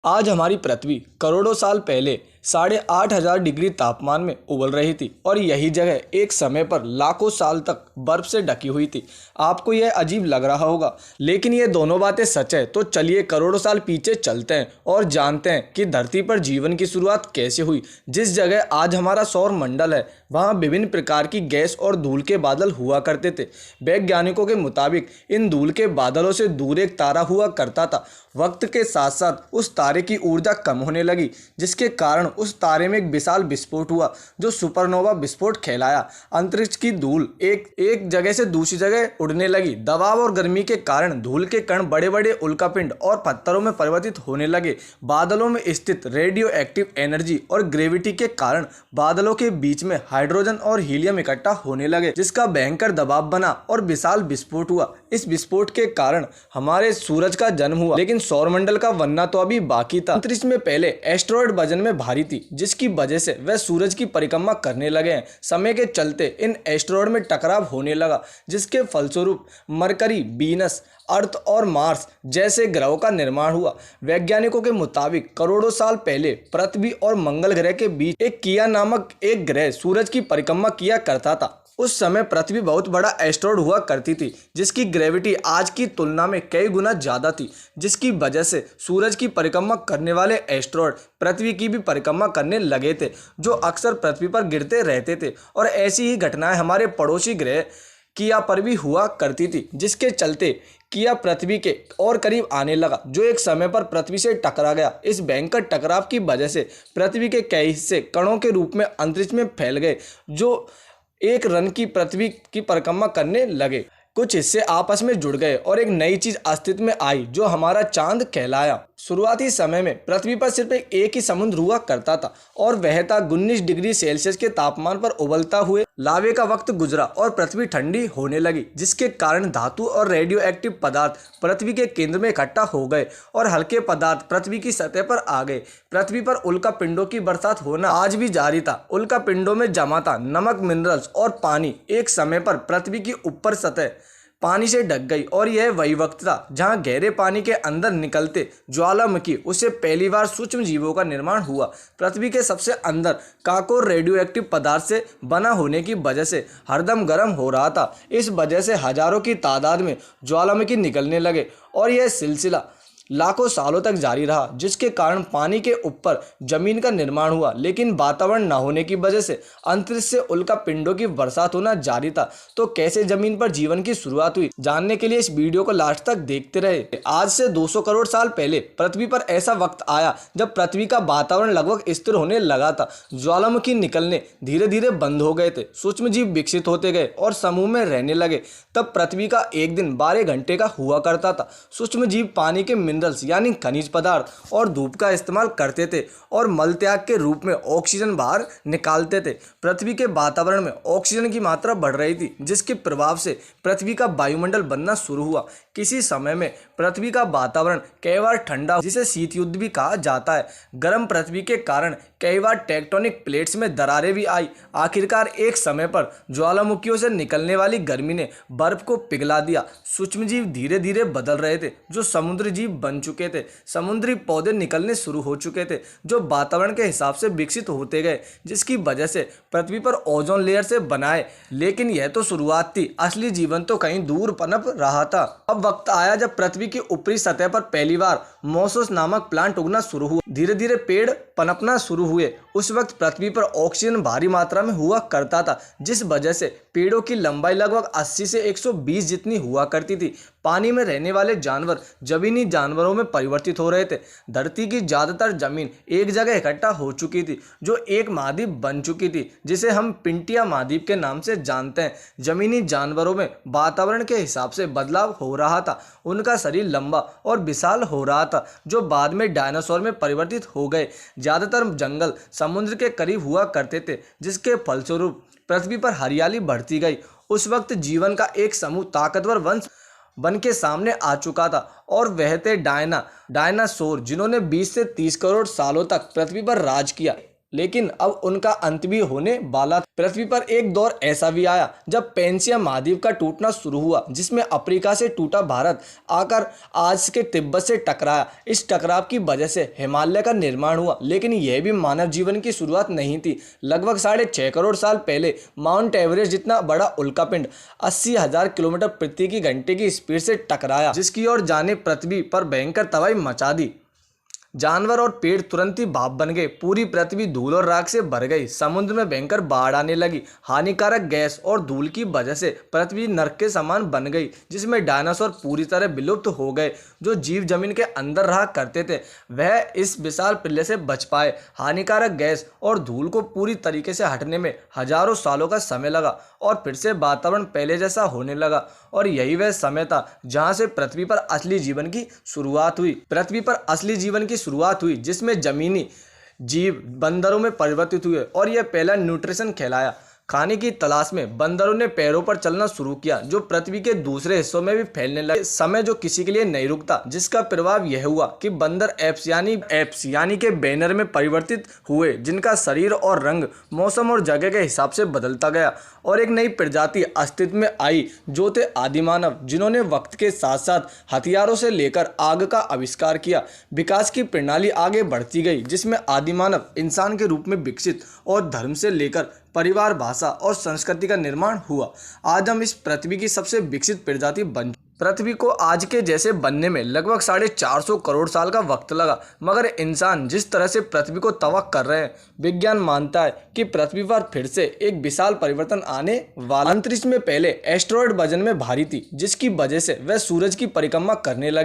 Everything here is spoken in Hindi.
आज हमारी पृथ्वी करोड़ों साल पहले 8,500 डिग्री तापमान में उबल रही थी और यही जगह एक समय पर लाखों साल तक बर्फ से ढकी हुई थी। आपको यह अजीब लग रहा होगा, लेकिन ये दोनों बातें सच है। तो चलिए करोड़ों साल पीछे चलते हैं और जानते हैं कि धरती पर जीवन की शुरुआत कैसे हुई। जिस जगह आज हमारा सौर मंडल है, वहाँ विभिन्न प्रकार की गैस और धूल के बादल हुआ करते थे। वैज्ञानिकों के मुताबिक इन धूल के बादलों से दूर एक तारा हुआ करता था। वक्त के साथ साथ उस तारे की ऊर्जा कम होने लगी, जिसके कारण उस तारे में एक विशाल विस्फोट हुआ जो सुपरनोवा विस्फोट कहलाया। अंतरिक्ष की धूल एक जगह से दूसरी जगह उड़ने लगी। दबाव और गर्मी के कारण धूल के कण बड़े बड़े उल्कापिंड और पत्थरों में परिवर्तित होने लगे। बादलों में स्थित रेडियो एक्टिव एनर्जी और ग्रेविटी के कारण बादलों के बीच में हाइड्रोजन और हीलियम इकट्ठा होने लगे, जिसका भयंकर दबाव बना और विशाल विस्फोट हुआ। इस विस्फोट के कारण हमारे सूरज का जन्म हुआ, लेकिन सौरमंडल का बनना तो अभी बाकी था। अंतरिक्ष में पहले एस्टेरॉयड वजन में भारी थी, जिसकी वजह से वह सूरज की परिक्रमा करने लगे हैं। समय के चलते इन एस्टेरॉयड में टकराव होने लगा, जिसके फलस्वरूप मरकरी, वीनस, अर्थ और मार्स जैसे ग्रहों का निर्माण हुआ। वैज्ञानिकों के मुताबिक करोड़ों साल पहले पृथ्वी और मंगल ग्रह के बीच एक किया नामक एक ग्रह सूरज की परिक्रमा किया करता था। उस समय पृथ्वी बहुत बड़ा एस्टेरॉयड हुआ करती थी, जिसकी ग्रेविटी आज की तुलना में कई गुना ज़्यादा थी, जिसकी वजह से सूरज की परिक्रमा करने वाले एस्टेरॉयड पृथ्वी की भी परिक्रमा करने लगे थे, जो अक्सर पृथ्वी पर गिरते रहते थे। और ऐसी ही घटनाएं हमारे पड़ोसी ग्रह किया पर भी हुआ करती थी, जिसके चलते किया पृथ्वी के और करीब आने लगा, जो एक समय पर पृथ्वी से टकरा गया। इस भयंकर टकराव की वजह से पृथ्वी के कई हिस्से कणों के रूप में अंतरिक्ष में फैल गए, जो एक रन की पृथ्वी की परिक्रमा करने लगे। कुछ हिस्से आपस में जुड़ गए और एक नई चीज अस्तित्व में आई, जो हमारा चांद कहलाया। शुरुआती समय में पृथ्वी पर सिर्फ एक ही समुद्र हुआ करता था और वह था 19 डिग्री सेल्सियस के तापमान पर उबलता हुए लावे का वक्त गुजरा और पृथ्वी ठंडी होने लगी, जिसके कारण धातु और रेडियो एक्टिव पदार्थ पृथ्वी के केंद्र में इकट्ठा हो गए और हल्के पदार्थ पृथ्वी की सतह पर आ गए। पृथ्वी पर उल्का पिंडों की बरसात होना आज भी जारी था। उल्का पिंडों में जमा था नमक, मिनरल्स और पानी। एक समय पर पृथ्वी की ऊपर सतह पानी से ढक गई और यह वही वक्त था जहां गहरे पानी के अंदर निकलते ज्वालामुखी उससे पहली बार सूक्ष्म जीवों का निर्माण हुआ। पृथ्वी के सबसे अंदर काकोर रेडियो एक्टिव पदार्थ से बना होने की वजह से हरदम गर्म हो रहा था। इस वजह से हजारों की तादाद में ज्वालामुखी निकलने लगे और यह सिलसिला लाखों सालों तक जारी रहा, जिसके कारण पानी के ऊपर जमीन का निर्माण हुआ। लेकिन वातावरण न होने की वजह से अंतरिक्ष से उल्का पिंडों की बरसात होना जारी था। तो कैसे जमीन पर जीवन की शुरुआत हुई, जानने के लिए इस वीडियो को लास्ट तक देखते रहे। आज से 200 करोड़ साल पहले पृथ्वी पर ऐसा वक्त आया जब पृथ्वी का वातावरण लगभग स्थिर होने लगा था। ज्वालामुखी निकलने धीरे धीरे बंद हो गए थे, सूक्ष्म जीव विकसित होते गए और समूह में रहने लगे। तब पृथ्वी का एक दिन 12 घंटे का हुआ करता था। सूक्ष्म जीव पानी के यानी खनिज पदार्थ और धूप का इस्तेमाल करते थे और मल त्याग के रूप में ऑक्सीजन बाहर निकालते थे। पृथ्वी के वातावरण में ऑक्सीजन की मात्रा बढ़ रही थी, जिसके प्रभाव से पृथ्वी का वायुमंडल बनना शुरू हुआ। किसी समय में पृथ्वी का वातावरण कई बार ठंडा, जिसे शीत युद्ध भी कहा जाता है। गर्म पृथ्वी के कारण कई बार टेक्टोनिक प्लेट्स में दरारें भी आई। आखिरकार एक समय पर ज्वालामुखियों से निकलने वाली गर्मी ने बर्फ को पिघला दिया। सूक्ष्म जीव धीरे धीरे बदल रहे थे, जो समुद्री जीव बन चुके थे। समुद्री पौधे निकलने शुरू हो चुके थे, जो वातावरण के हिसाब से विकसित होते गए, जिसकी वजह से पृथ्वी पर ओजोन लेयर से बनाए। लेकिन यह तो शुरुआत थी, असली जीवन तो कहीं दूर पनप रहा था। अब वक्त आया जब पृथ्वी की ऊपरी सतह पर पहली बार मोसस नामक प्लांट उगना शुरू हुआ। धीरे धीरे पेड़ पनपना शुरू हुए। उस वक्त पृथ्वी पर ऑक्सीजन भारी मात्रा में हुआ करता था, जिस वजह से पेड़ों की लंबाई लगभग 80 से 120 जितनी हुआ करती थी। पानी में रहने वाले जानवर जमीनी जानवरों में परिवर्तित हो रहे थे। धरती की ज्यादातर जमीन एक जगह इकट्ठा हो चुकी थी, जो एक महाद्वीप बन चुकी थी, जिसे हम पिंटिया महाद्वीप के नाम से जानते हैं। जमीनी जानवरों में वातावरण के हिसाब से बदलाव हो रहा था। उनका शरीर लंबा और विशाल हो रहा था, जो बाद में डायनासोर में परिवर्तित हो गए। ज्यादातर जंगल समुद्र के करीब हुआ करते थे, जिसके फलस्वरूप पृथ्वी पर हरियाली बढ़ती गई। उस वक्त जीवन का एक समूह ताकतवर वंश बन के सामने आ चुका था और वह थे डायनासोर, जिन्होंने 20 से 30 करोड़ सालों तक पृथ्वी पर राज किया। लेकिन अब उनका अंत भी होने वाला था। पृथ्वी पर एक दौर ऐसा भी आया जब पेंसिया महाद्वीप का टूटना शुरू हुआ, जिसमें अफ्रीका से टूटा भारत आकर आज के तिब्बत से टकराया। इस टकराव की वजह से हिमालय का निर्माण हुआ, लेकिन यह भी मानव जीवन की शुरुआत नहीं थी। लगभग 6.5 करोड़ साल पहले माउंट एवरेस्ट जितना बड़ा उल्कापिंड 80,000 किलोमीटर प्रति की घंटे की स्पीड से टकराया, जिसकी ओर जाने पृथ्वी पर भयंकर तबाही मचा दी। जानवर और पेड़ तुरंत ही भाप बन गए। पूरी पृथ्वी धूल और राख से भर गई। समुद्र में भयंकर बाढ़ आने लगी। हानिकारक गैस और धूल की वजह से पृथ्वी नरक के समान बन गई, जिसमें डायनासोर पूरी तरह विलुप्त हो गए। जो जीव जमीन के अंदर रहा करते थे वह इस विशाल प्रलय से बच पाए। हानिकारक गैस और धूल को पूरी तरीके से हटने में हजारों सालों का समय लगा और फिर से वातावरण पहले जैसा होने लगा। और यही वह समय था जहां से पृथ्वी पर असली जीवन की शुरुआत हुई। पृथ्वी पर असली जीवन की शुरुआत हुई जिसमें जमीनी जीव बंदरों में परिवर्तित हुए और यह पहला न्यूट्रिशन कहलाया। खाने की तलाश में बंदरों ने पैरों पर चलना शुरू किया, जो पृथ्वी के दूसरे हिस्सों में भी फैलने लगे। समय जो किसी के लिए नहीं रुकता, जिसका प्रभाव यह हुआ कि बंदर एप्स यानी के बैनर में परिवर्तित हुए, जिनका शरीर और रंग मौसम और जगह के हिसाब से बदलता गया। और एक नई प्रजाति अस्तित्व में आई, जो थे आदिमानव, जिन्होंने वक्त के साथ साथ हथियारों से लेकर आग का आविष्कार किया। विकास की प्रणाली आगे बढ़ती गई, जिसमें आदिमानव इंसान के रूप में विकसित और धर्म से लेकर परिवार, भाषा और संस्कृति का निर्माण हुआ। आज हम इस पृथ्वी की सबसे विकसित प्रजाति बन। पृथ्वी को आज के जैसे बनने में लगभग 450 करोड़ साल का वक्त लगा, मगर इंसान जिस तरह से पृथ्वी को तबाह कर रहे हैं, विज्ञान मानता है कि पृथ्वी पर फिर से एक विशाल परिवर्तन आने वाला। अंतरिक्ष में पहले एस्टेरॉयड वजन में भारी थी, जिसकी वजह से वह सूरज की परिक्रमा करने लगे।